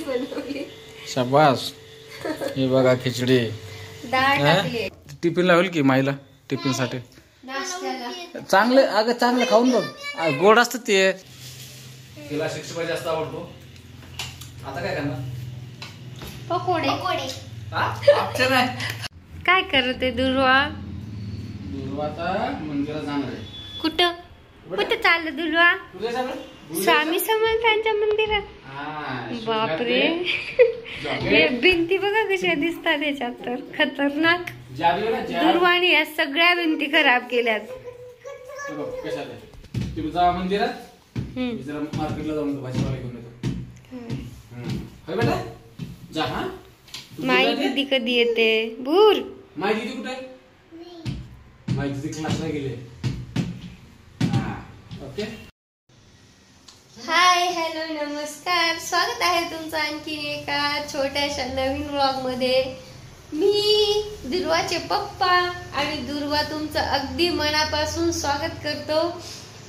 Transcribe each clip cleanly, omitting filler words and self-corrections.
बनवली. शाबास. हे बघा खिचडी. डाळ टाकली. टिफिन लावेल की माईला टिफिन साठी नाश्त्याला. चांगले अगं चांगलं खाऊन बघ. गोड असतं ते. तिला 65 जास्त आवडतो. आता काय करणार? पकोडे. ऑप्शन आहे. काय करत आहे दुर्वा? आता मंदिरात जाणार आहे. कुठं कुठं चाललं दुर्वा? स्वामी समर्थांच्या मंदिरात. बापरे, हे भिंती बघा कशा दिसतात याच्यात, तर खतरनाक. दुर्वाने या सगळ्या भिंती खराब केल्यात. मंदिरात मार्केटला जाऊन भाजीपाला घेऊन येतो. जा. हा माई दीदी कधी येते? भूर माई दीदी कुठे आहे? माई दीदी क्लासला गेले. ओके. हाय, हॅलो, नमस्कार. स्वागत आहे तुमचं आणखीन एका छोट्याशा नवीन व्लॉग मध्ये. मी दुर्वाचे पप्पा आणि दुर्वा तुमचं अगदी मनापासून स्वागत करतो.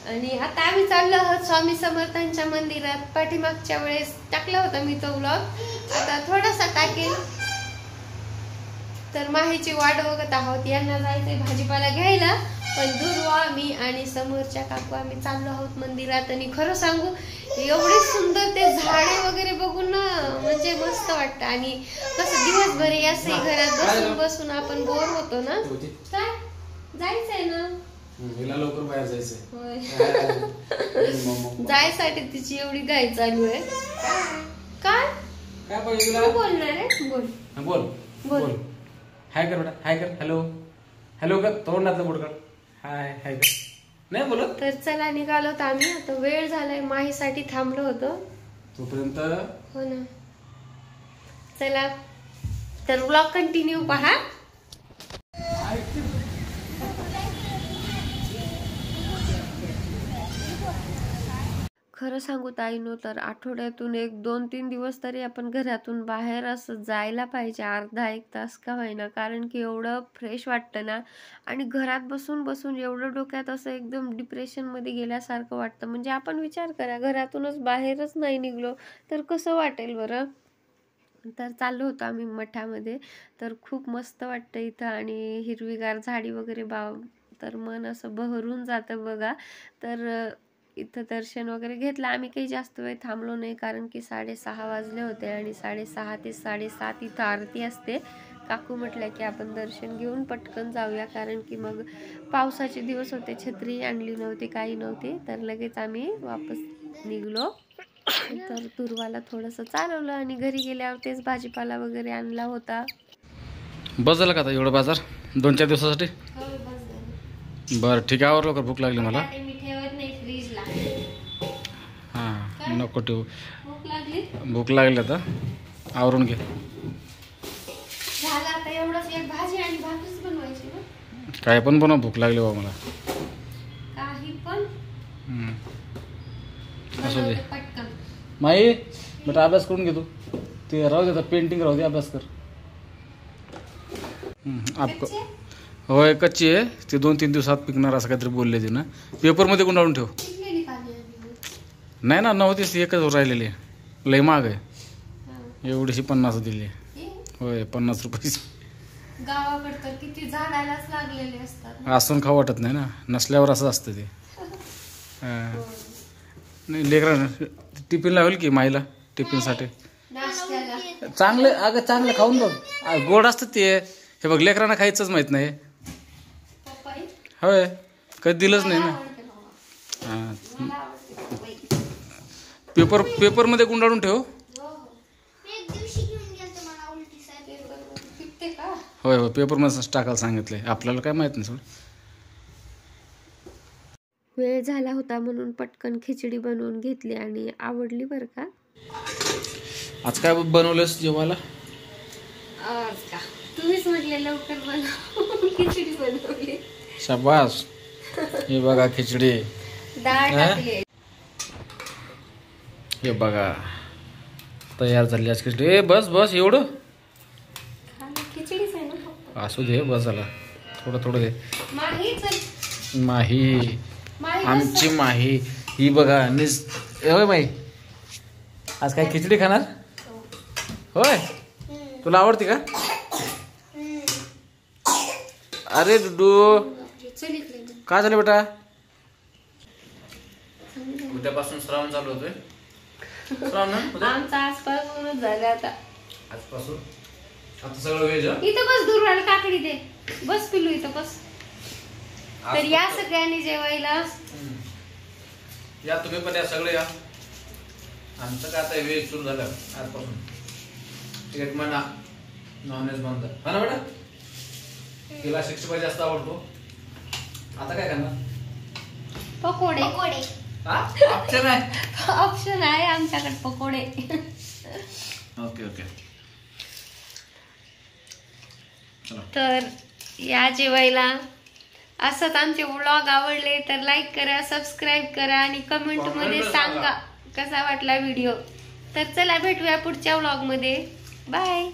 आणि आता आम्ही चाललो आहोत स्वामी समर्थांच्या मंदिरात. पाठीमागच्या वेळेस टाकला होता मी तो व्लॉग, आता थोडासा टाकेल. तर माहीची वाट बघत आहोत. यांना जायचंय भाजीपाला घ्यायला, पण दुर्वा, मी आणि समोरच्या काकू आम्ही चाललो आहोत मंदिरात. आणि खरं सांगू, एवढे सुंदर ते झाडे वगैरे बघून ना, म्हणजे मस्त वाटतं. आणि कसं दिवसभर असं घरात बसून बसून आपण बोर होतो ना. काय जायचंय ना, लवकर बाहेर जायचंय. जायसाठी तिची एवढी घाई चालू आहे. काय काय पाहिजे बोलणार आहे? बोल बोल बोल. हाय कर बेटा, हाय कर. हॅलो हॅलो कर. तोंडातलं बोट कर. हाय हाय कर. नाही बोलत. तर चला निघालो तर आम्ही. आता वेळ झालाय, माहीसाठी थांबलो होतो तोपर्यंत. हो ना. चला तर व्लॉग कंटिन्यू पहा. खरं सांगू ताईनो, तर आठवड्यातून 1-2-3 दिवस तरी आपण घरातून बाहेर असं जायला पाहिजे, अर्धा 1 तास का होईना. कारण की एवढं फ्रेश वाटतं ना. आणि घरात बसून बसून एवढं डोक्यात असं एकदम डिप्रेशनमध्ये गेल्यासारखं वाटतं. म्हणजे आपण विचार करा, घरातूनच बाहेरच नाही निघलो तर कसं वाटेल बरं. तर चाललो होतो आम्ही मठामध्ये. तर खूप मस्त वाटतं इथं, आणि हिरवीगार झाडी वगैरे तर मन असं बहरून जातं बघा. तर इथं दर्शन वगैरे घेतलं आम्ही. काही जास्त वेळ थांबलो नाही, कारण की 6:30 वाजले होते. आणि 6:30 ते 7:30 इथं आरती असते. काकू म्हटल्या की आपण दर्शन घेऊन पटकन जाऊया, कारण की मग पावसाचे दिवस होते, छत्री आणली नव्हती, काही नव्हती. तर लगेच आम्ही वापस निघलो. तर दुर्वाला थोडंसं चालवलं, आणि घरी गेल्यावर तेच भाजीपाला वगैरे आणला होता. बस झालं का आता एवढं बाजार 2-4 दिवसासाठी? बरं ठीक आहे. आवरलं का? भूक लागली मला. हां नको ठेवू. भूक लागली आता, आवरून घे. काय पण बनव, भूक लागली बा मला. काही पण असू दे. माई बेटा अभ्यास करून घे तू. ते राहू दे, पेंटिंग राहू दे, अभ्यास कर. होय कच्ची आहे ते, 2-3 दिवसात पिकणार असं काहीतरी बोलले ते ना. पेपरमध्ये गुंडाळून ठेव. नाही ना, नव्हतीच, एकच राहिलेली आहे. लय महाग आहे. एवढीशी 50 दिली आहे. होय 50 रुपये. गावाकडे तर किती झाडालाच लागलेले असतात. असून खाऊ वाटत नाही ना, नसल्यावर असं असतं ते. नाही लेकरांना टिफिन लावेल की माईला टिफिनसाठी चांगलं. अगं चांगलं खाऊन बघ. गोड असतं ते. हे बघ, लेकरांना खायचंच माहित नाही. होय कधी दिलंच नाही ना. पेपरमध्ये गुंडाळून ठेव. होय होय पेपरमध्येच टाकायला सांगितलंय. आपल्याला काय माहित नाही सोड. वेळ झाला होता म्हणून पटकन खिचडी बनवून घेतली, आणि आवडली बरं का. आज काय बनवलंस जेवायला? आज का तुम्हीच म्हटले लवकर बनव, खिचडी बनवली. शाबास. हे बघा खिचडी. डाळ टाकली. हे बघा तयार झाली आज खिचडी. बस बस एवढं खिचडीच आहे ना. असू दे, बस झाला. थोडं थोडं दे. माही आमची माही ही बघा. होय माई आज काय खिचडी खाणार? होय, तुला आवडते का? अरे डुडू काय झालं बेटा? उद्यापासून श्रावण चालू होतोय. श्रावण ना आमचा आजपासूनच झालं आता. आजपासून आता सगळं व्हेज. इथं बस दुर्वाला काकडी दे. बस पिलू इथं बस. तर या सगळ्यांनी जेवायला या, तुम्ही पण या सगळे या. आमचं काय आता व्हेज सुरू झालं आजपासून. 1 महिना नॉनव्हेज बंद. हा ना बेटा? तिला 65 जास्त आवडतो. आता काय करणार? पकोडे. ऑप्शन आहे. ऑप्शन आहे आमच्याकडे पकोडे. Okay okay. तर या जेवायला. असंच आमचे व्लॉग आवडले तर लाईक करा, सबस्क्राईब करा आणि कमेंट मध्ये सांगा कसा वाटला व्हिडिओ. तर चला भेटूया पुढच्या व्लॉग मध्ये. बाय.